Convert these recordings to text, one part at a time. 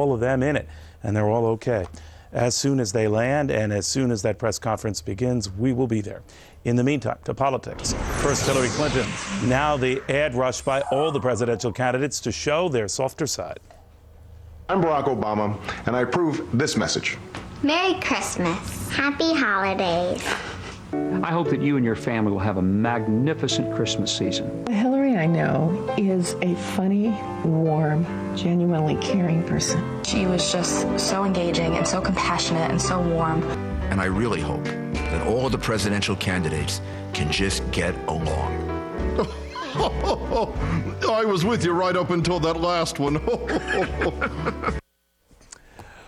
all of them in it, and they're all okay. As soon as they land and as soon as that press conference begins, we will be there. In the meantime, to politics. First, Hillary Clinton. Now the ad rush by all the presidential candidates to show their softer side. I'm Barack Obama, and I approve this message. Merry Christmas. Happy holidays. I hope that you and your family will have a magnificent Christmas season. Hillary, I know, is a funny, warm, genuinely caring person. She was just so engaging and so compassionate and so warm. And I really hope that all of the presidential candidates can just get along. I was with you right up until that last one.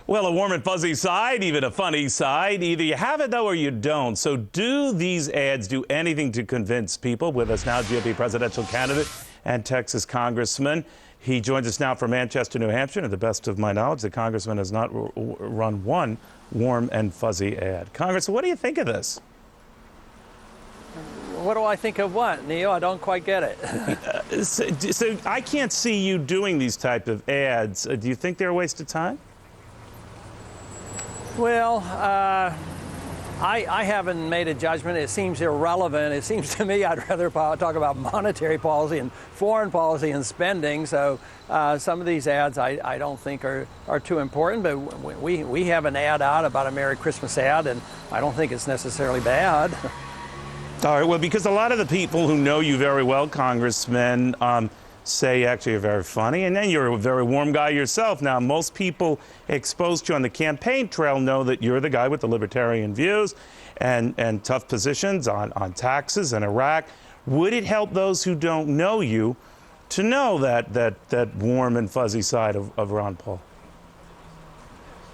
Well, a warm and fuzzy side, even a funny side. Either you have it, though, or you don't. So do these ads do anything to convince people? With us now, GOP presidential candidate and Texas congressman. He joins us now from Manchester, New Hampshire. And to the best of my knowledge, the congressman has not run one warm and fuzzy ad. Congressman, what do you think of this? What do I think of what, Neil? I don't quite get it. So I can't see you doing these type of ads. Do you think they're a waste of time? Well, I haven't made a judgment. It seems irrelevant. It seems to me I'd rather talk about monetary policy and foreign policy and spending. So some of these ads I don't think are too important. But we have an ad out about a Merry Christmas ad, and I don't think it's necessarily bad. All right. Well, because a lot of the people who know you very well, Congressman, say actually you're very funny, and then you're a very warm guy yourself. Now, most people exposed to you on the campaign trail know that you're the guy with the libertarian views and tough positions on taxes and Iraq. Would it help those who don't know you to know that warm and fuzzy side of Ron Paul?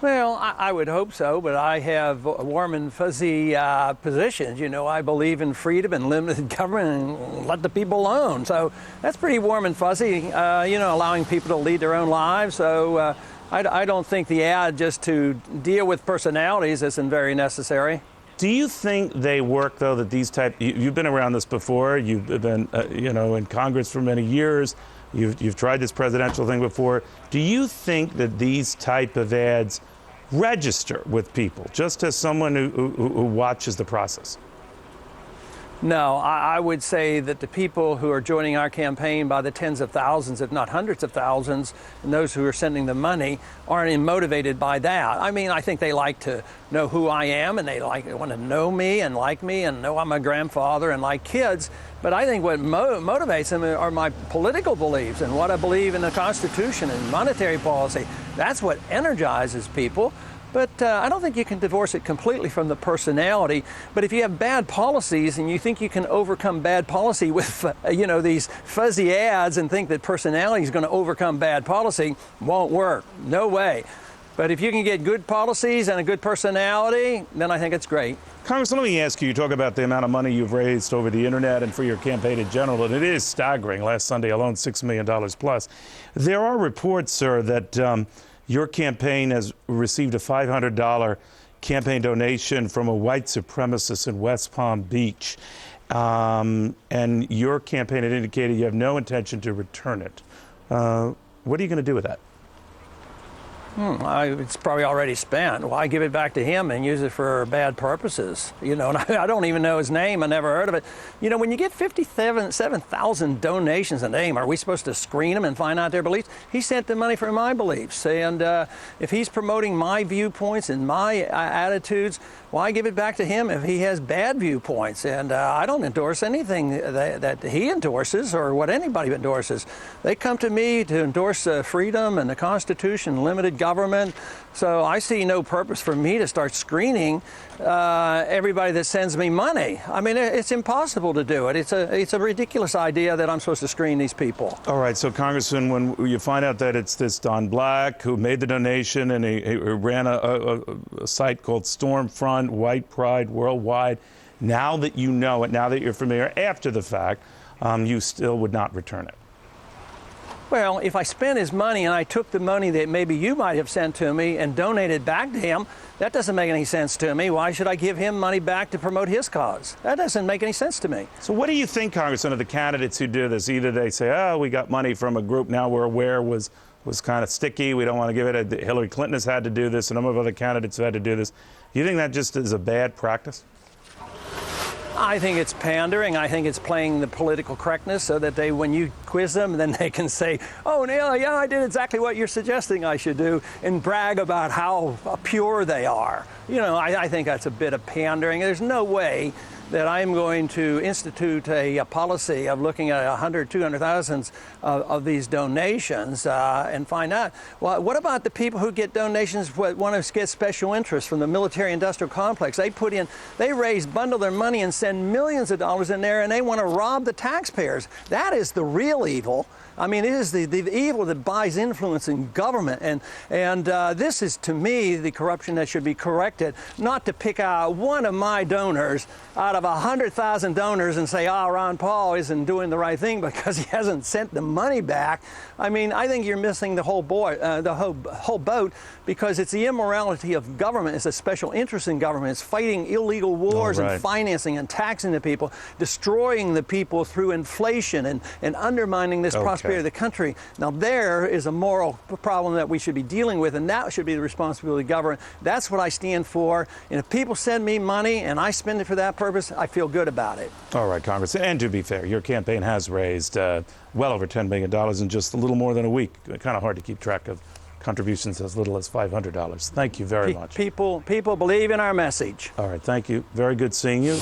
Well, I would hope so, but I have warm and fuzzy positions. You know, I believe in freedom and limited government and let the people alone. So that's pretty warm and fuzzy, you know, allowing people to lead their own lives. So I don't think the ad just to deal with personalities isn't very necessary. Do you think they work, though, that these type, you've been around this before, you've been, you know, in Congress for many years, you've tried this presidential thing before. Do you think that these type of ads register with people, just as someone who watches the process? No, I would say that the people who are joining our campaign by the tens of thousands, if not hundreds of thousands, and those who are sending the money aren't motivated by that. I mean, I think they like to know who I am, and they want to know me and like me and know I'm a grandfather and like kids. But I think what motivates them are my political beliefs and what I believe in the Constitution and monetary policy. That's what energizes people. But I don't think you can divorce it completely from the personality. But if you have bad policies and you think you can overcome bad policy with, you know, these fuzzy ads and think that personality is going to overcome bad policy, won't work. No way. But if you can get good policies and a good personality, then I think it's great. Congressman, let me ask you, you talk about the amount of money you've raised over the internet and for your campaign in general, and it is staggering. Last Sunday alone, $6 million plus. There are reports, sir, that your campaign has received a $500 campaign donation from a white supremacist in West Palm Beach. And your campaign had indicated you have no intention to return it. What are you going to do with that? It's probably already spent. Why give it back to him and use it for bad purposes? You know, and I don't even know his name. I never heard of it. You know, when you get 7,000 donations a name, are we supposed to screen them and find out their beliefs? He sent the money for my beliefs. And if he's promoting my viewpoints and my attitudes, why give it back to him if he has bad viewpoints? And I don't endorse anything that he endorses or what anybody endorses. They come to me to endorse freedom and the Constitution, limited government. So I see no purpose for me to start screening everybody that sends me money. I mean, it's impossible to do it. It's a ridiculous idea that I'm supposed to screen these people. All right. So, Congressman, when you find out that it's this Don Black who made the donation and he ran a site called Stormfront, White Pride Worldwide, now that you know it, now that you're familiar, after the fact, you still would not return it? Well, if I spent his money and I took the money that maybe you might have sent to me and donated back to him, that doesn't make any sense to me. Why should I give him money back to promote his cause? That doesn't make any sense to me. So what do you think, Congressman, of the candidates who do this? Either they say, oh, we got money from a group now we're aware was was kind of sticky. We don't want to give it. Hillary Clinton has had to do this. A number of other candidates have had to do this. Do you think that just is a bad practice? I think it's pandering. I think it's playing the political correctness so that when you quiz them, then they can say, oh, Neil, yeah, I did exactly what you're suggesting I should do, and brag about how pure they are. I think that's a bit of pandering. There's no way that I'm going to institute a policy of looking at 100, 200,000 of these donations and find out, well, what about the people who get donations, want to get special interest from the military-industrial complex? They bundle their money and send millions of dollars in there, and they want to rob the taxpayers. That is the real evil. I mean, it is the evil that buys influence in government, and this is, to me, the corruption that should be corrected, not to pick out one of my donors out of 100,000 donors and say, Ron Paul isn't doing the right thing because he hasn't sent the money back. I mean, I think you're missing the whole boat, because it's the immorality of government. It's a special interest in government. It's fighting illegal wars and financing and taxing the people, destroying the people through inflation and undermining this prosperity of the country. Now, there is a moral problem that we should be dealing with, and that should be the responsibility of government. That's what I stand for. And if people send me money and I spend it for that purpose, I feel good about it. All right, Congressman. And to be fair, your campaign has raised well over $10 million in just a little more than a week. Kind of hard to keep track of contributions as little as $500. Thank you very much. People believe in our message. All right, thank you. Very good seeing you.